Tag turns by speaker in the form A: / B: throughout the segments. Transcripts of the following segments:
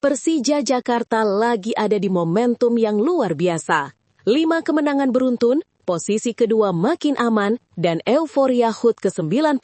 A: Persija Jakarta lagi ada di momentum yang luar biasa. 5 kemenangan beruntun, posisi kedua makin aman, dan euforia HUT ke-97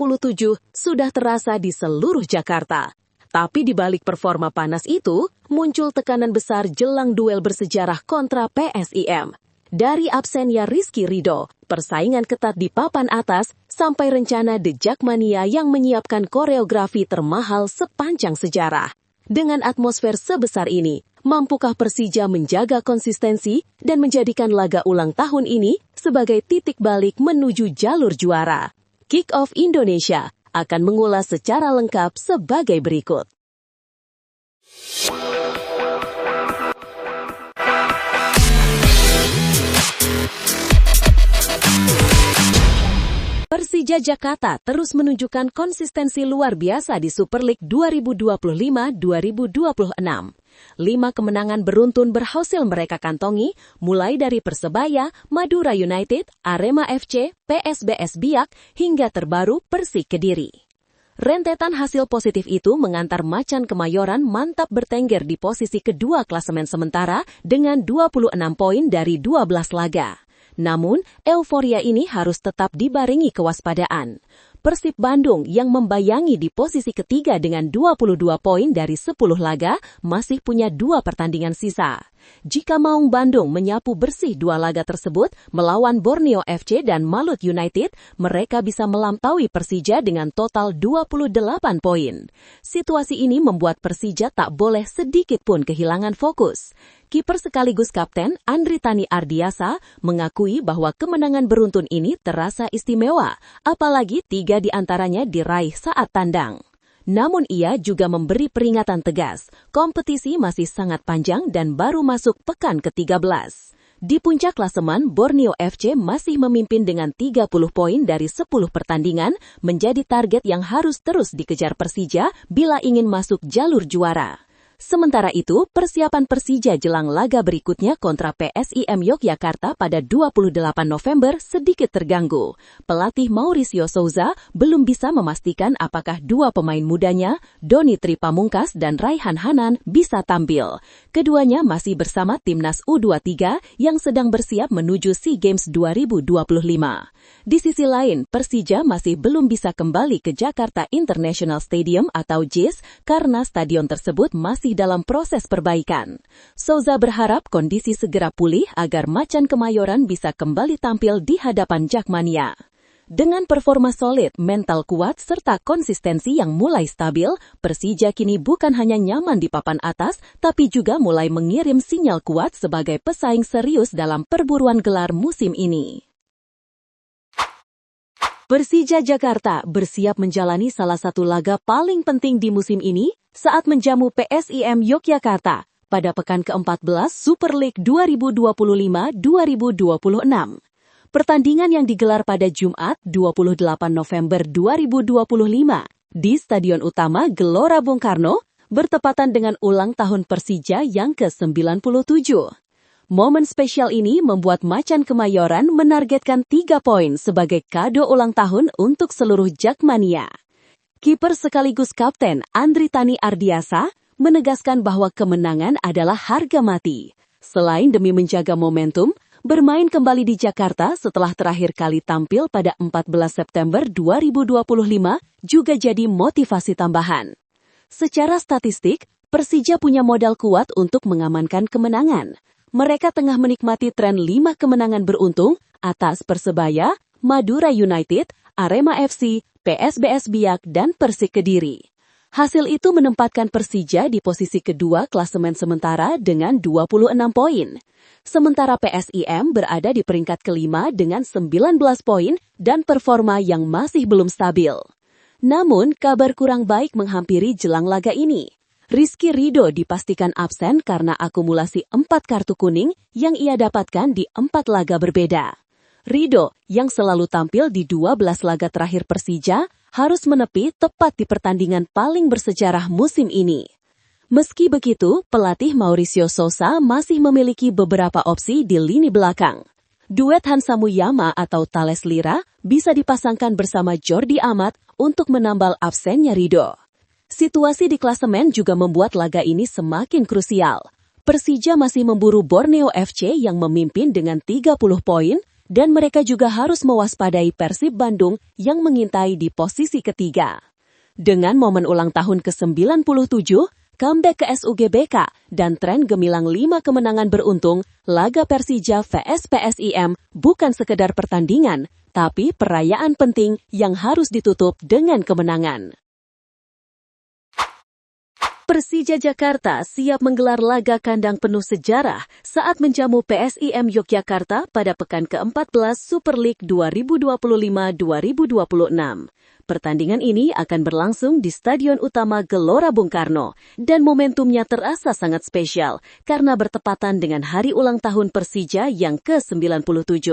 A: sudah terasa di seluruh Jakarta. Tapi di balik performa panas itu, muncul tekanan besar jelang duel bersejarah kontra PSIM. Dari absennya Rizky Ridho, persaingan ketat di papan atas, sampai rencana The Jakmania yang menyiapkan koreografi termahal sepanjang sejarah. Dengan atmosfer sebesar ini, mampukah Persija menjaga konsistensi dan menjadikan laga ulang tahun ini sebagai titik balik menuju jalur juara? Kick Off Indonesia akan mengulas secara lengkap sebagai berikut. Persija Jakarta terus menunjukkan konsistensi luar biasa di Super League 2025-2026. 5 kemenangan beruntun berhasil mereka kantongi, mulai dari Persebaya, Madura United, Arema FC, PSBS Biak, hingga terbaru Persik Kediri. Rentetan hasil positif itu mengantar Macan Kemayoran mantap bertengger di posisi kedua klasemen sementara dengan 26 poin dari 12 laga. Namun, euforia ini harus tetap dibarengi kewaspadaan. Persib Bandung yang membayangi di posisi ketiga dengan 22 poin dari 10 laga masih punya 2 pertandingan sisa. Jika Maung Bandung menyapu bersih 2 laga tersebut melawan Borneo FC dan Malut United, mereka bisa melampaui Persija dengan total 28 poin. Situasi ini membuat Persija tak boleh sedikit pun kehilangan fokus. Kiper sekaligus kapten Andri Tani Ardiasa mengakui bahwa kemenangan beruntun ini terasa istimewa, apalagi 3 di antaranya diraih saat tandang. Namun ia juga memberi peringatan tegas, kompetisi masih sangat panjang dan baru masuk pekan ke-13. Di puncak klasemen, Borneo FC masih memimpin dengan 30 poin dari 10 pertandingan, menjadi target yang harus terus dikejar Persija bila ingin masuk jalur juara. Sementara itu, persiapan Persija jelang laga berikutnya kontra PSIM Yogyakarta pada 28 November sedikit terganggu. Pelatih Mauricio Souza belum bisa memastikan apakah 2 pemain mudanya, Doni Tripamungkas dan Raihan Hanan, bisa tampil. Keduanya masih bersama timnas U23 yang sedang bersiap menuju SEA Games 2025. Di sisi lain, Persija masih belum bisa kembali ke Jakarta International Stadium atau JIS karena stadion tersebut masih dalam proses perbaikan. Souza berharap kondisi segera pulih agar Macan Kemayoran bisa kembali tampil di hadapan Jakmania. Dengan performa solid, mental kuat, serta konsistensi yang mulai stabil, Persija kini bukan hanya nyaman di papan atas, tapi juga mulai mengirim sinyal kuat sebagai pesaing serius dalam perburuan gelar musim ini. Persija Jakarta bersiap menjalani salah satu laga paling penting di musim ini saat menjamu PSIM Yogyakarta pada pekan ke-14 Super League 2025-2026. Pertandingan yang digelar pada Jumat 28 November 2025 di Stadion Utama Gelora Bung Karno bertepatan dengan ulang tahun Persija yang ke-97. Momen spesial ini membuat Macan Kemayoran menargetkan 3 poin sebagai kado ulang tahun untuk seluruh Jakmania. Kiper sekaligus kapten Andri Tani Ardiasa menegaskan bahwa kemenangan adalah harga mati. Selain demi menjaga momentum, bermain kembali di Jakarta setelah terakhir kali tampil pada 14 September 2025 juga jadi motivasi tambahan. Secara statistik, Persija punya modal kuat untuk mengamankan kemenangan. Mereka tengah menikmati tren 5 kemenangan beruntung atas Persebaya, Madura United, Arema FC, PSBS Biak, dan Persik Kediri. Hasil itu menempatkan Persija di posisi kedua klasemen sementara dengan 26 poin. Sementara PSIM berada di peringkat kelima dengan 19 poin dan performa yang masih belum stabil. Namun, kabar kurang baik menghampiri jelang laga ini. Rizky Ridho dipastikan absen karena akumulasi 4 kartu kuning yang ia dapatkan di 4 laga berbeda. Ridho, yang selalu tampil di 12 laga terakhir Persija, harus menepi tepat di pertandingan paling bersejarah musim ini. Meski begitu, pelatih Mauricio Souza masih memiliki beberapa opsi di lini belakang. Duet Hansa Muyama atau Thales Lira bisa dipasangkan bersama Jordi Amat untuk menambal absennya Ridho. Situasi di klasemen juga membuat laga ini semakin krusial. Persija masih memburu Borneo FC yang memimpin dengan 30 poin, dan mereka juga harus mewaspadai Persib Bandung yang mengintai di posisi ketiga. Dengan momen ulang tahun ke-97, comeback ke SUGBK, dan tren gemilang 5 kemenangan beruntung, laga Persija vs PSIM bukan sekedar pertandingan, tapi perayaan penting yang harus ditutup dengan kemenangan. Persija Jakarta siap menggelar laga kandang penuh sejarah saat menjamu PSIM Yogyakarta pada pekan ke-14 Super League 2025-2026. Pertandingan ini akan berlangsung di Stadion Utama Gelora Bung Karno, dan momentumnya terasa sangat spesial karena bertepatan dengan hari ulang tahun Persija yang ke-97.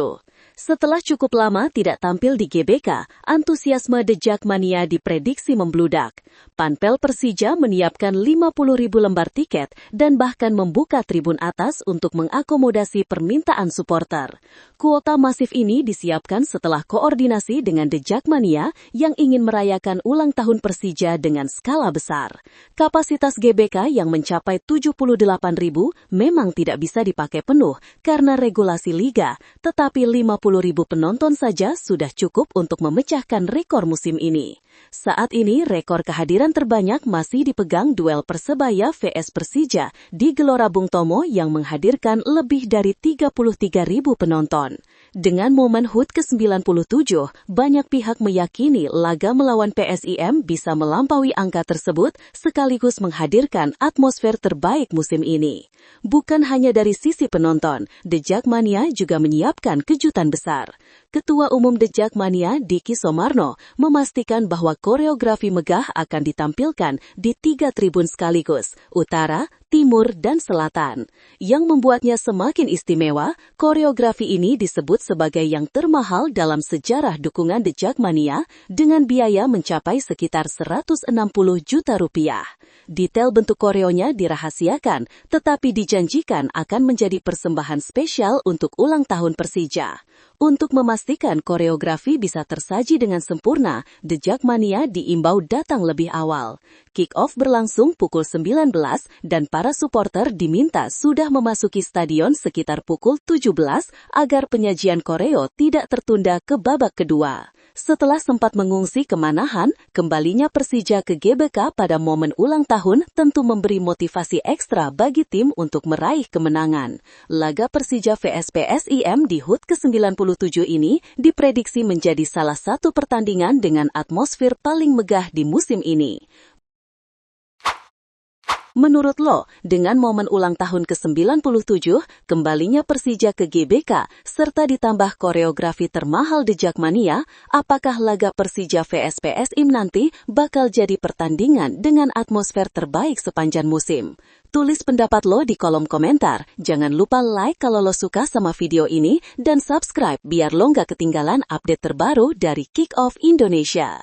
A: Setelah cukup lama tidak tampil di GBK, antusiasme The Jackmania diprediksi membludak. Panpel Persija menyiapkan 50.000 lembar tiket dan bahkan membuka tribun atas untuk mengakomodasi permintaan supporter. Kuota masif ini disiapkan setelah koordinasi dengan The Jackmania yang ingin merayakan ulang tahun Persija dengan skala besar. Kapasitas GBK yang mencapai 78.000 memang tidak bisa dipakai penuh karena regulasi liga, tetapi 50.000 penonton saja sudah cukup untuk memecahkan rekor musim ini. Saat ini rekor kehadiran terbanyak masih dipegang duel Persebaya vs Persija di Gelora Bung Tomo yang menghadirkan lebih dari 33.000 penonton. Dengan momen HUT ke-97, banyak pihak meyakini laga melawan PSIM bisa melampaui angka tersebut sekaligus menghadirkan atmosfer terbaik musim ini. Bukan hanya dari sisi penonton, The Jackmania juga menyiapkan kejutan besar. Ketua Umum The Jackmania, Diki Somarno, memastikan bahwa koreografi megah akan ditampilkan di 3 tribun sekaligus, utara, timur, dan selatan. Yang membuatnya semakin istimewa, koreografi ini disebut sebagai yang termahal dalam sejarah dukungan The Jackmania dengan biaya mencapai sekitar 160 juta rupiah. Detail bentuk koreonya dirahasiakan, tetapi dijanjikan akan menjadi persembahan spesial untuk ulang tahun Persija. Untuk memastikan koreografi bisa tersaji dengan sempurna, The Jackmania diimbau datang lebih awal. Kick-off berlangsung pukul 19 dan para supporter diminta sudah memasuki stadion sekitar pukul 17 agar penyajian koreo tidak tertunda ke babak kedua. Setelah sempat mengungsi kemanahan, kembalinya Persija ke GBK pada momen ulang tahun tentu memberi motivasi ekstra bagi tim untuk meraih kemenangan. Laga Persija vs PSIM di HUT ke-97 ini diprediksi menjadi salah satu pertandingan dengan atmosfer paling megah di musim ini. Menurut lo, dengan momen ulang tahun ke-97, kembalinya Persija ke GBK, serta ditambah koreografi termahal The Jackmania, apakah laga Persija vs PSIM nanti bakal jadi pertandingan dengan atmosfer terbaik sepanjang musim? Tulis pendapat lo di kolom komentar. Jangan lupa like kalau lo suka sama video ini, dan subscribe biar lo nggak ketinggalan update terbaru dari Kick Off Indonesia.